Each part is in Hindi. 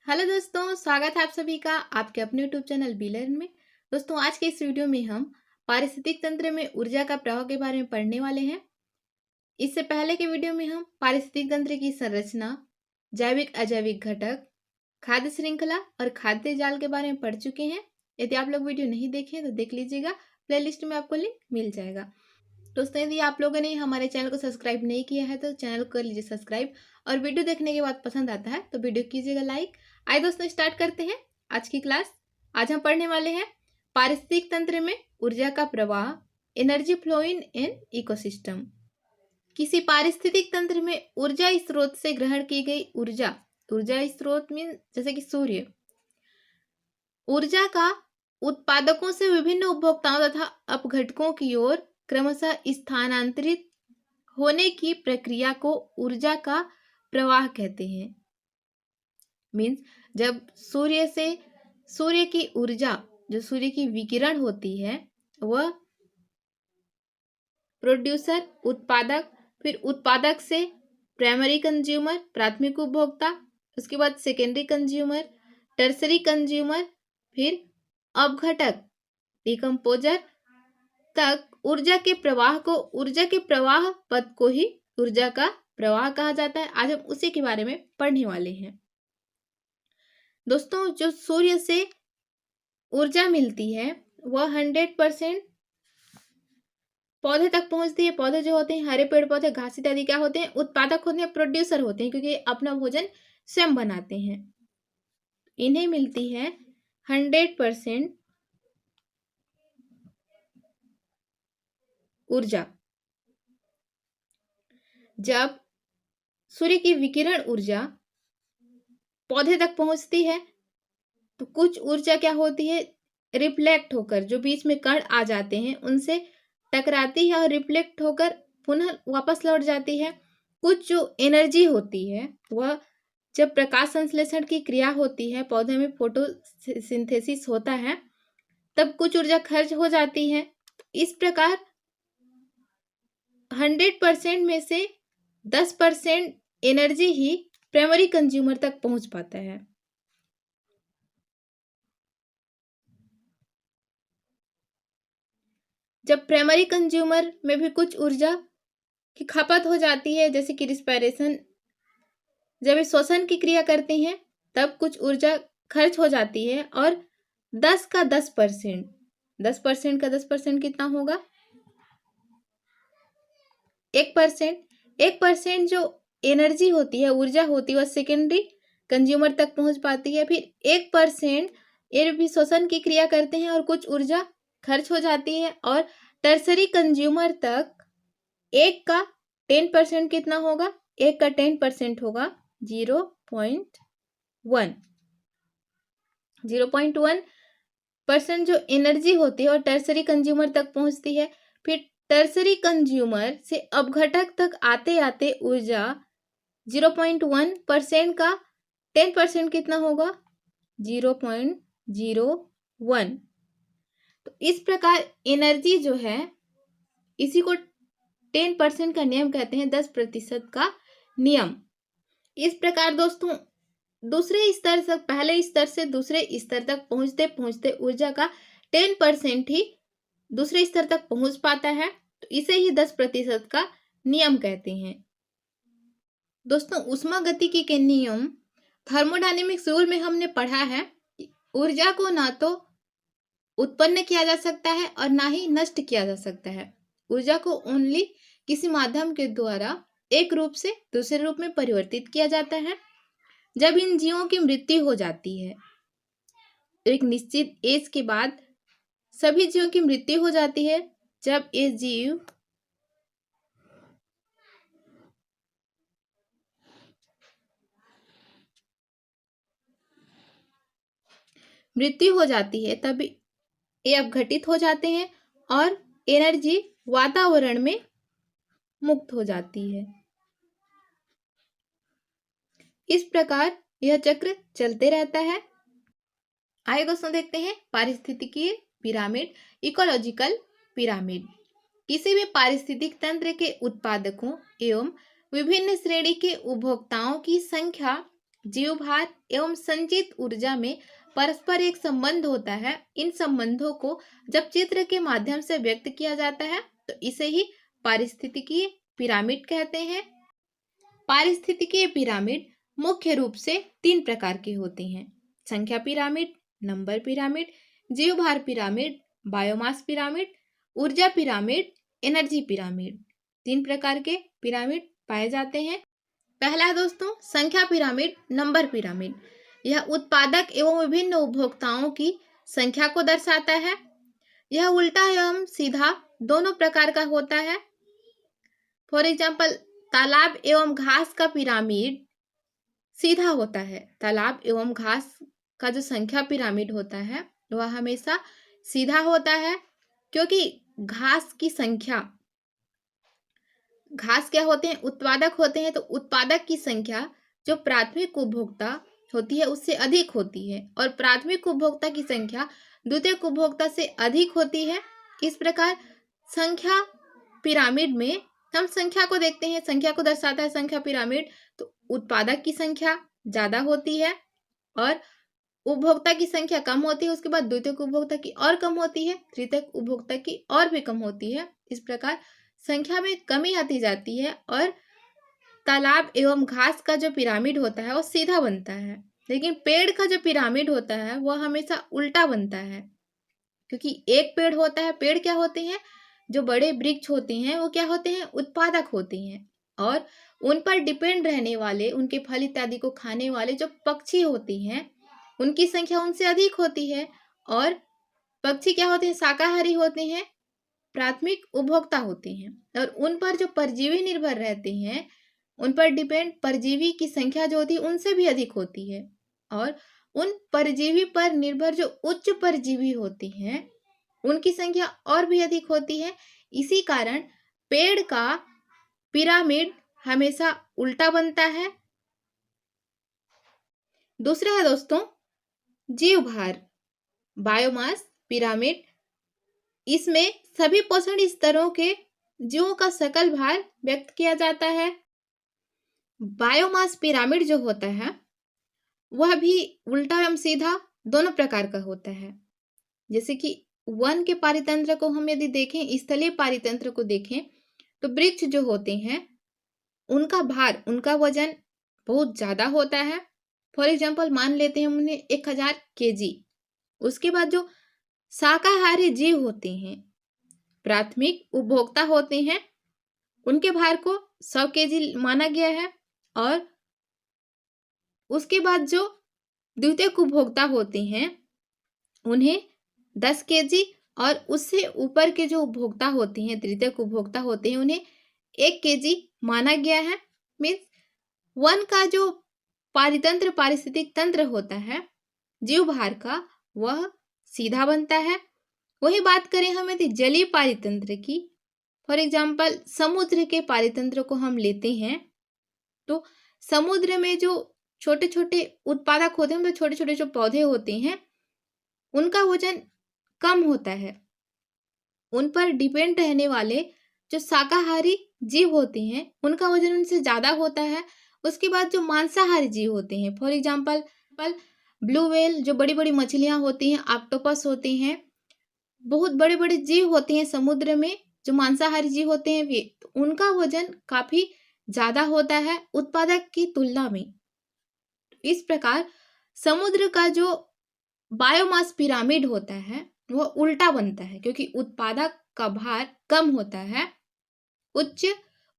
हेलो दोस्तों, स्वागत है आप सभी का आपके अपने यूट्यूब चैनल बी लर्न में। दोस्तों, आज के इस वीडियो में हम पारिस्थितिक तंत्र में ऊर्जा का प्रवाह के बारे में पढ़ने वाले हैं। इससे पहले के वीडियो में हम पारिस्थितिक तंत्र की संरचना, जैविक अजैविक घटक, खाद्य श्रृंखला और खाद्य जाल के बारे में पढ़ चुके हैं। यदि आप लोग वीडियो नहीं देखे तो देख लीजिएगा, प्लेलिस्ट में आपको लिंक मिल जाएगा। दोस्तों, यदि आप लोगों ने हमारे चैनल को सब्सक्राइब नहीं किया है तो चैनल को कर लीजिए सब्सक्राइब, और वीडियो देखने के बाद पसंद आता है तो वीडियो कीजिएगा लाइक। आइए दोस्तों, स्टार्ट करते हैं आज की क्लास। आज हम पढ़ने वाले हैं पारिस्थितिक तंत्र में ऊर्जा का प्रवाह, energy flow in an ecosystem. किसी पारिस्थितिक तंत्र में ऊर्जा स्रोत से ग्रहण की गई ऊर्जा, ऊर्जा स्रोत मीन जैसे कि सूर्य, ऊर्जा का उत्पादकों से विभिन्न उपभोक्ताओं तथा अपघटकों की ओर क्रमशः स्थानांतरित होने की प्रक्रिया को ऊर्जा का प्रवाह कहते हैं। मीन्स जब सूर्य की ऊर्जा, जो सूर्य की विकिरण होती है, वह प्रोड्यूसर उत्पादक, फिर उत्पादक से प्राइमरी कंज्यूमर प्राथमिक उपभोक्ता, उसके बाद सेकेंडरी कंज्यूमर, टर्सरी कंज्यूमर, फिर अपघटक डिकम्पोजर तक ऊर्जा के प्रवाह पथ को ही ऊर्जा का प्रवाह कहा जाता है। आज हम उसी के बारे में पढ़ने वाले हैं। दोस्तों, जो सूर्य से ऊर्जा मिलती है वह 100% पौधे तक पहुंचती है। पौधे जो होते हैं, हरे पेड़ पौधे, घास इत्यादि क्या होते हैं? उत्पादक होते हैं, प्रोड्यूसर होते हैं, क्योंकि अपना भोजन स्वयं बनाते हैं। इन्हें मिलती है 100% ऊर्जा। जब सूर्य की विकिरण ऊर्जा पौधे तक पहुंचती है तो कुछ ऊर्जा क्या होती है? रिफ्लेक्ट होकर, जो बीच में कण आ जाते हैं उनसे टकराती है और रिफ्लेक्ट होकर पुनः वापस लौट जाती है। कुछ जो एनर्जी होती है वह जब प्रकाश संश्लेषण की क्रिया होती है, पौधे में फोटोसिंथेसिस होता है, तब कुछ ऊर्जा खर्च हो जाती है। इस प्रकार 100% में से 10% एनर्जी ही प्राइमरी कंज्यूमर तक पहुंच पाता है। जब प्राइमरी कंज्यूमर में भी कुछ ऊर्जा की खपत हो जाती है, जैसे कि रिस्पायरेशन, जब ये श्वसन की क्रिया करते हैं तब कुछ ऊर्जा खर्च हो जाती है। और 10 का 10%, 10% का 10% कितना होगा? 1%। 1% जो एनर्जी होती है, ऊर्जा होती है, वह सेकेंडरी कंज्यूमर तक पहुंच पाती है। फिर 1% ये भी श्वसन की क्रिया करते हैं और कुछ ऊर्जा खर्च हो जाती है। और टर्सरी कंज्यूमर तक 1 का 10% कितना होगा? 1 का 10% होगा 0.1। 0.1% जो एनर्जी होती है और टर्सरी कंज्यूमर तक पहुंचती है। फिर टर्सरी कंज्यूमर से अपघटक तक आते आते ऊर्जा 0.1% का 10% कितना होगा? 0.01। तो इस प्रकार एनर्जी जो है, इसी को 10% का नियम कहते हैं, 10% का नियम। इस प्रकार दोस्तों, दूसरे स्तर से पहले स्तर से दूसरे स्तर तक पहुंचते पहुंचते ऊर्जा का 10% ही दूसरे स्तर तक पहुंच पाता है, तो इसे ही 10% का नियम कहते हैं। दोस्तों, ऊष्मागतिकी के नियम थर्मोडायनेमिक्स रूल में हमने पढ़ा है कि ऊर्जा को ना तो उत्पन्न किया जा सकता है और ना ही नष्ट किया जा सकता है। ऊर्जा को ओनली किसी माध्यम के द्वारा एक रूप से दूसरे रूप में परिवर्तित किया जाता है। जब इन जीवों की मृत्यु हो जाती है, एक निश्चित एज के बाद सभी जीवों की मृत्यु हो जाती है। जब ये जीव मृत्यु हो जाती है तब ये अपघटित हो जाते हैं और एनर्जी वातावरण में मुक्त हो जाती है। इस प्रकार यह चक्र चलते रहता है। आइए दोस्तों, देखते हैं पारिस्थितिकीय पिरामिड, इकोलॉजिकल पिरामिड। किसी भी पारिस्थितिक तंत्र के उत्पादकों एवं विभिन्न श्रेणी के उपभोक्ताओं की संख्या जीवभार एवं संचित ऊर्जा में परस्पर एक संबंध होता है। इन संबंधों को जब चित्र के माध्यम से व्यक्त किया जाता है तो इसे ही पारिस्थितिकीय पिरामिड कहते हैं। पारिस्थितिकीय पिरामिड मुख्य रूप से 3 प्रकार के होते हैं: संख्या पिरामिड, नंबर पिरामिड, जीवभार पिरामिड, बायोमास पिरामिड, ऊर्जा पिरामिड, एनर्जी पिरामिड। 3 प्रकार के पिरामिड पाए जाते हैं। पहला है दोस्तों संख्या पिरामिड, नंबर पिरामिड। यह उत्पादक एवं विभिन्न उपभोक्ताओं की संख्या को दर्शाता है। यह उल्टा एवं सीधा दोनों प्रकार का होता है। फॉर एग्जाम्पल, तालाब एवं घास का पिरामिड सीधा होता है। तालाब एवं घास का जो संख्या पिरामिड होता है वह हमेशा सीधा होता है, क्योंकि घास की संख्या, घास क्या होते हैं, उत्पादक होते हैं, तो उत्पादक की संख्या जो प्राथमिक उपभोक्ता होती है उससे अधिक होती है और प्राथमिक उपभोक्ता की संख्या द्वितीयक उपभोक्ता से अधिक होती है। इस प्रकार संख्या पिरामिड में हम संख्या को देखते हैं, संख्या को दर्शाता है संख्या पिरामिड, तो उत्पादक की संख्या ज्यादा होती है और उपभोक्ता की संख्या कम होती है। उसके बाद द्वितीयक उपभोक्ता की और कम होती है, तृतीयक उपभोक्ता की और भी कम होती है। इस प्रकार संख्या में कमी आती जाती है और तालाब एवं घास का जो पिरामिड होता है वो सीधा बनता है, लेकिन पेड़ का जो पिरामिड होता है वह हमेशा उल्टा बनता है। क्योंकि एक पेड़ होता है, पेड़ क्या होते हैं, जो बड़े वृक्ष होते हैं वो क्या होते हैं, उत्पादक होते हैं, और उन पर डिपेंड रहने वाले, उनके फल इत्यादि को खाने वाले जो पक्षी होते हैं उनकी संख्या उनसे अधिक होती है। और पक्षी क्या होते हैं, शाकाहारी होते हैं, प्राथमिक उपभोक्ता होते हैं, और उन पर जो परजीवी निर्भर रहते हैं, उन पर डिपेंड परजीवी की संख्या जो होती है उनसे भी अधिक होती है। और उन परजीवी पर निर्भर जो उच्च परजीवी होती हैं उनकी संख्या और भी अधिक होती है। इसी कारण पेड़ का पिरामिड हमेशा उल्टा बनता है। दूसरा है दोस्तों जीवभार, बायोमास पिरामिड। इसमें सभी पोषण स्तरों के जीवों का सकल भार व्यक्त किया जाता है। बायोमास पिरामिड जो होता है वह भी उल्टा एवं सीधा दोनों प्रकार का होता है। जैसे कि वन के पारितंत्र को हम यदि देखें, स्थलीय पारितंत्र को देखें, तो वृक्ष जो होते हैं उनका भार, उनका वजन बहुत ज्यादा होता है। फॉर एग्जाम्पल मान लेते हैं उन्हें 1000 kg। उसके बाद जो शाकाहारी जीव होते हैं, प्राथमिक उपभोक्ता होते हैं, उनके भार को 100 kg माना गया है। और उसके बाद जो द्वितीयक उपभोक्ता होते हैं उन्हें 10 kg, और उससे ऊपर के जो उपभोक्ता होते हैं, तृतीयक उपभोक्ता होते हैं, उन्हें 1 kg माना गया है। मीन्स वन का जो पारितंत्र, पारिस्थितिक तंत्र होता है जीव भार का, वह सीधा बनता है। वही बात करें हम यदि जलीय पारितंत्र की, फॉर एग्जाम्पल समुद्र के पारितंत्र को हम लेते हैं, तो समुद्र में जो छोटे छोटे उत्पादक होते हैं, मतलब छोटे छोटे जो पौधे होते हैं, उनका वजन कम होता है। उन पर डिपेंड रहने वाले जो शाकाहारी जीव होते हैं उनका वजन उनसे ज्यादा होता है। उसके बाद जो मांसाहारी जीव होते हैं, फॉर एग्जाम्पल ब्लू व्हेल, जो बड़ी बड़ी मछलियां होती हैं, ऑक्टोपस होते हैं, बहुत बड़े बड़े जीव होते हैं समुद्र में जो मांसाहारी जीव होते हैं, वे, तो उनका वजन काफी ज्यादा होता है उत्पादक की तुलना में। इस प्रकार समुद्र का जो बायोमास पिरामिड होता है वह उल्टा बनता है, क्योंकि उत्पादक का भार कम होता है उच्च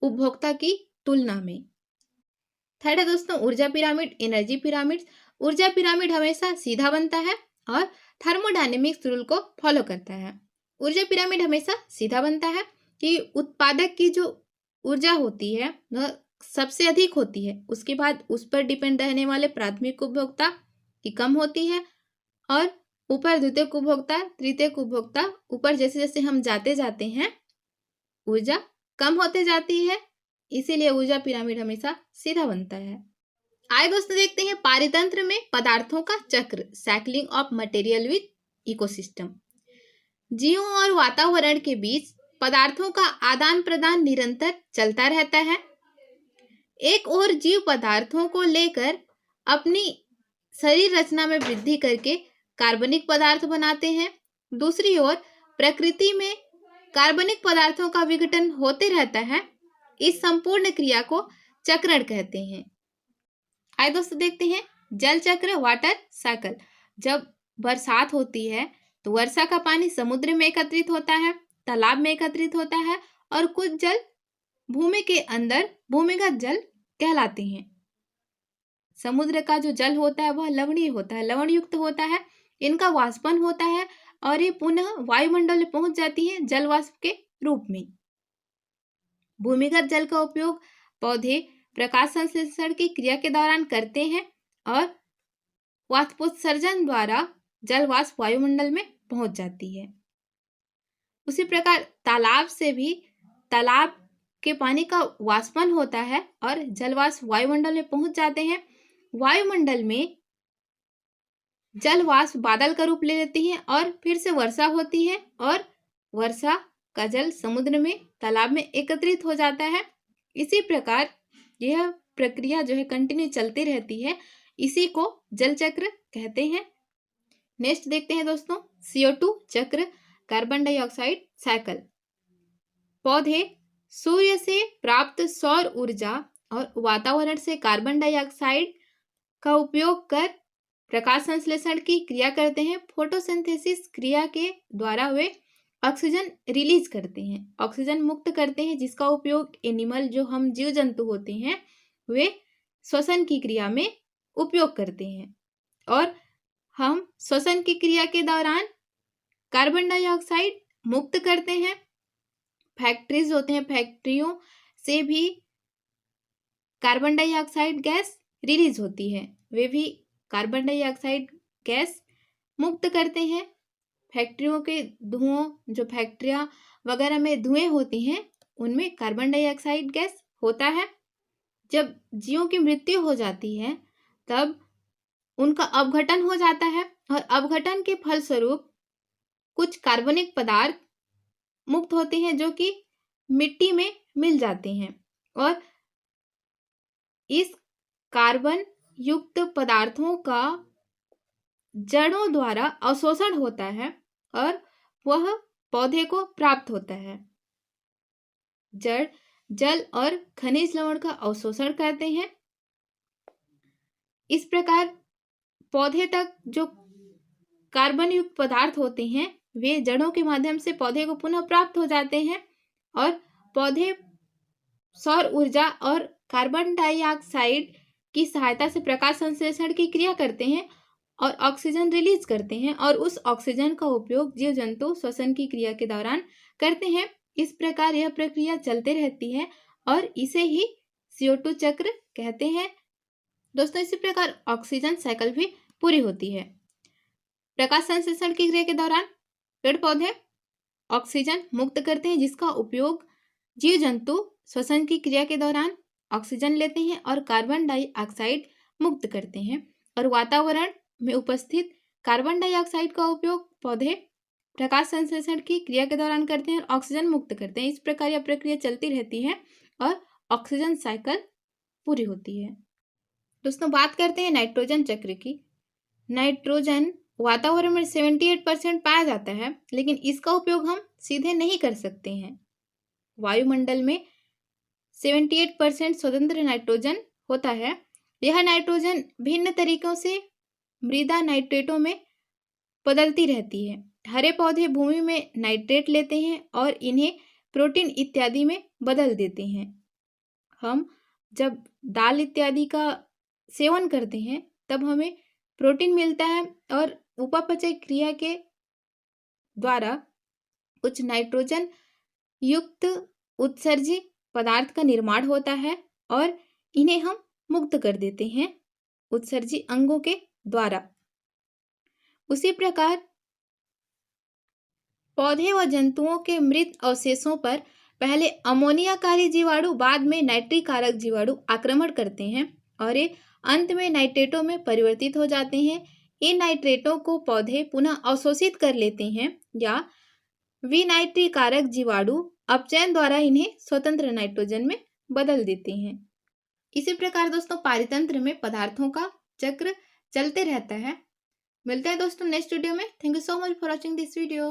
उपभोक्ता की तुलना में। थर्ड है दोस्तों ऊर्जा पिरामिड, एनर्जी पिरामिड। ऊर्जा पिरामिड हमेशा सीधा बनता है और थर्मोडायनेमिक्स रूल को फॉलो करता है। ऊर्जा पिरामिड हमेशा सीधा बनता है कि उत्पादक की जो ऊर्जा होती है वह सबसे अधिक होती है, उसके बाद उस पर डिपेंड रहने वाले प्राथमिक उपभोक्ता की कम होती है, और ऊपर द्वितीयक उपभोक्ता, तृतीयक उपभोक्ता, ऊपर जैसे जैसे हम जाते जाते हैं ऊर्जा कम होते जाती है। इसीलिए ऊर्जा पिरामिड हमेशा सीधा बनता है। आइए दोस्तों देखते हैं पारितंत्र में पदार्थों का चक्र, cycling of material with ecosystem. जीवों और वातावरण के बीच पदार्थों का आदान प्रदान निरंतर चलता रहता है। एक और जीव पदार्थों को लेकर अपनी शरीर रचना में वृद्धि करके कार्बनिक पदार्थ बनाते हैं। दूसरी ओर प्रकृति में कार्बनिक पदार्थों का विघटन होते रहता है। इस संपूर्ण क्रिया को चक्रण कहते हैं। आइए दोस्तों देखते हैं जल चक्र, वाटर साइकिल। जब बरसात होती है तो वर्षा का पानी समुद्र में एकत्रित होता है, तालाब में एकत्रित होता है और कुछ जल भूमि के अंदर भूमिगत जल कहलाते हैं। समुद्र का जो जल होता है वह लवणीय होता है, लवण युक्त होता है। इनका वाष्पन होता है और ये पुनः वायुमंडल में पहुंच जाती है जल वाष्प के रूप में। भूमिगत जल का उपयोग पौधे प्रकाश संश्लेषण की क्रिया के दौरान करते हैं और वाष्पोत्सर्जन द्वारा जल वाष्प वायुमंडल में पहुंच जाती है। उसी प्रकार तालाब से भी तालाब के पानी का वाष्पन होता है और जल वाष्प वायुमंडल में पहुंच जाते हैं। वायुमंडल में जल वाष्प बादल का रूप ले लेती है और फिर से वर्षा होती है और वर्षा का जल समुद्र में, तालाब में एकत्रित हो जाता है। इसी प्रकार यह प्रक्रिया जो है कंटिन्यू चलती रहती है। इसी को जल चक्र कहते हैं। नेक्स्ट देखते हैं दोस्तों CO2 चक्र, कार्बन डाइऑक्साइड साइकिल। पौधे सूर्य से प्राप्त सौर ऊर्जा और वातावरण से कार्बन डाइऑक्साइड का उपयोग कर प्रकाश संश्लेषण की क्रिया करते हैं। फोटोसिंथेसिस क्रिया के द्वारा वे ऑक्सीजन रिलीज करते हैं, ऑक्सीजन मुक्त करते हैं, जिसका उपयोग एनिमल जो हम जीव जंतु होते हैं वे श्वसन की क्रिया में उपयोग करते हैं। और हम श्वसन की क्रिया के दौरान कार्बन डाइऑक्साइड मुक्त करते हैं। फैक्ट्रीज होते हैं, फैक्ट्रियों से भी कार्बन डाइऑक्साइड गैस रिलीज होती है, वे भी कार्बन डाइऑक्साइड गैस मुक्त करते हैं। फैक्ट्रियों के धुओं, जो फैक्ट्रियां वगैरह में धुएं होती हैं उनमें कार्बन डाइऑक्साइड गैस होता है। जब जीवों की मृत्यु हो जाती है तब उनका अपघटन हो जाता है और अपघटन के फलस्वरूप कुछ कार्बनिक पदार्थ मुक्त होते हैं जो कि मिट्टी में मिल जाते हैं और इस कार्बन युक्त पदार्थों का जड़ों द्वारा अवशोषण होता है और वह पौधे को प्राप्त होता है। जड़ जल और खनिज लवण का अवशोषण करते हैं। इस प्रकार पौधे तक जो कार्बन युक्त पदार्थ होते हैं वे जड़ों के माध्यम से पौधे को पुनः प्राप्त हो जाते हैं और पौधे सौर ऊर्जा और कार्बन डाइऑक्साइड की सहायता से प्रकाश संश्लेषण की क्रिया करते हैं और ऑक्सीजन रिलीज करते हैं और उस ऑक्सीजन का उपयोग जीव जंतु श्वसन की क्रिया के दौरान करते हैं। इस प्रकार यह प्रक्रिया चलते रहती है और इसे ही CO2 चक्र कहते हैं। दोस्तों इसी प्रकार ऑक्सीजन साइकिल भी पूरी होती है। प्रकाश संश्लेषण की क्रिया के दौरान पेड़ पौधे ऑक्सीजन मुक्त करते हैं, जिसका उपयोग जीव जंतु श्वसन की क्रिया के दौरान ऑक्सीजन लेते हैं और कार्बन डाइऑक्साइड मुक्त करते हैं और वातावरण में उपस्थित कार्बन डाइऑक्साइड का उपयोग पौधे प्रकाश संश्लेषण की क्रिया के दौरान करते हैं और ऑक्सीजन मुक्त करते हैं। इस प्रकार यह प्रक्रिया चलती रहती है और ऑक्सीजन साइकिल पूरी होती है। दोस्तों बात करते हैं नाइट्रोजन चक्र की। नाइट्रोजन वातावरण में 78% पाया जाता है, लेकिन इसका उपयोग हम सीधे नहीं कर सकते हैं। वायुमंडल में 78% स्वतंत्र नाइट्रोजन होता है। यह नाइट्रोजन भिन्न तरीकों से मृदा नाइट्रेटों में बदलती रहती है। हरे पौधे भूमि में नाइट्रेट लेते हैं और इन्हें प्रोटीन इत्यादि में बदल देते हैं। हम जब दाल इत्यादि का सेवन करते हैं तब हमें प्रोटीन मिलता है और उपापचय क्रिया के द्वारा कुछ नाइट्रोजन युक्त उत्सर्जी पदार्थ का निर्माण होता है और इन्हें हम मुक्त कर देते हैं उत्सर्जी अंगों के द्वारा। उसी प्रकार पौधे व जंतुओं के मृत अवशेषों पर पहले अमोनियाकारी जीवाणु, बाद में नाइट्रिक कारक जीवाणु आक्रमण करते हैं और ये अंत में नाइट्रेटों में परिवर्तित हो जाते हैं। इन नाइट्रेटों को पौधे पुनः अवशोषित कर लेते हैं या विनाइट्रिक कारक जीवाणु अपचयन द्वारा इन्हें स्वतंत्र नाइट्रोजन में बदल देते हैं। इसी प्रकार दोस्तों पारितंत्र में पदार्थों का चक्र चलते रहता है। मिलते हैं दोस्तों नेक्स्ट वीडियो में। Thank you so much for watching this video.